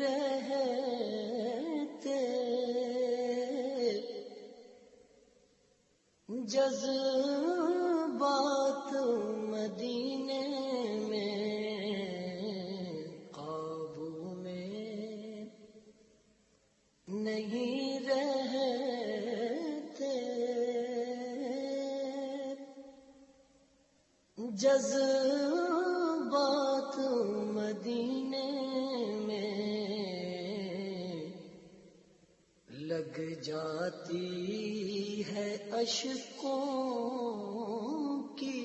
رہتے جذبات مدینے میں قابو میں نہیں رہتے، جذبات مدینے لگ جاتی ہے اشکوں کی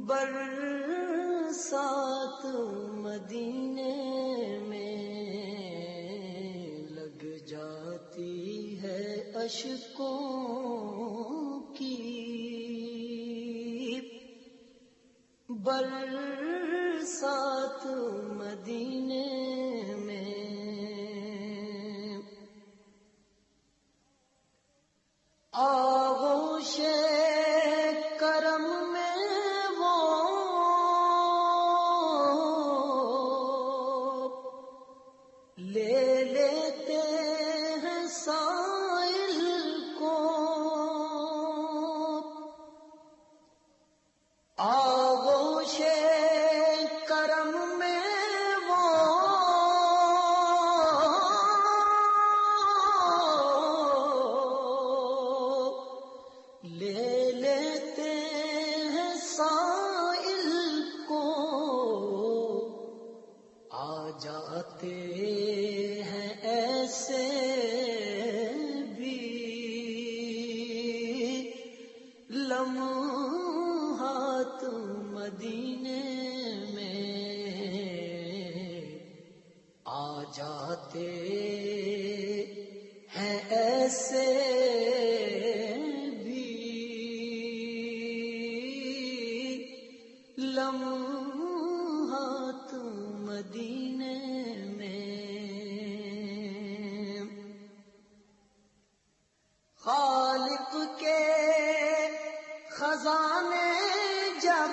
برسات مدینے میں، لگ جاتی ہے اشکوں کی برسات مدینے میں۔ آغوش کرم میں وہ لے لیتے ہیں سائل کو، آغوش کرم میں وہ لے لیتے ہیں سائل کو، آ جاتے ہیں ایسے بھی لمحات مدینے میں، آ جاتے ہیں ایسے لمحات مدینے میں۔ خالق کے خزانے جب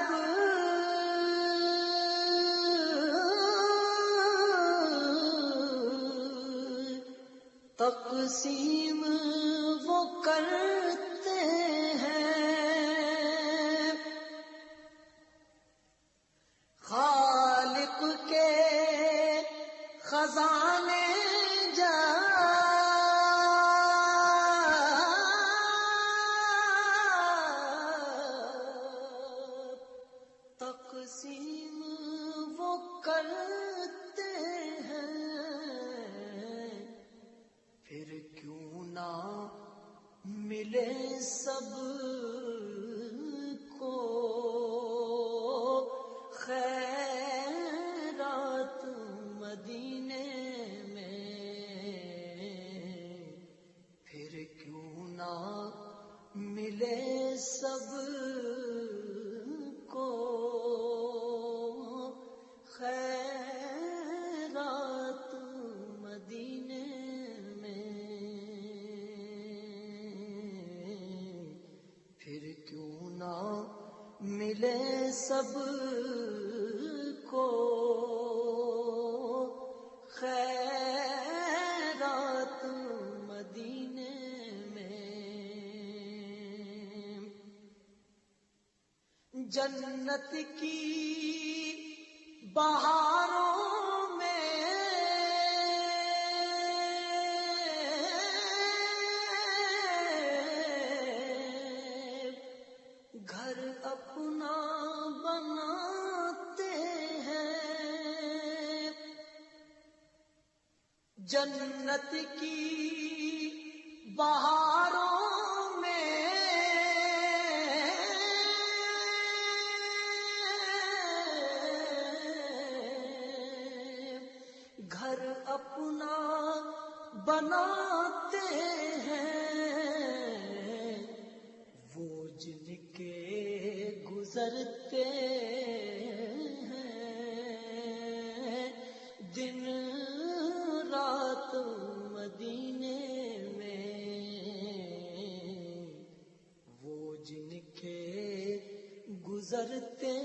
تقسیم وہ کرتے ہیں، خالق کے خزانے جب تقسیم وہ کرتے ہیں، پھر کیوں نہ ملے سب کو خیرات مدینے میں، پھر کیوں نہ ملے سب کو خیرات مدینے میں، پھر کیوں نہ ملے سب کو خیرات مدینے میں۔ جنت کی بہاروں میں گھر اپنا بناتے ہیں، جنت کی بہاروں میں گھر اپنا بناتے ہیں، وہ جن کے گزرتے ہیں دن رات مدینے میں، وہ جن کے گزرتے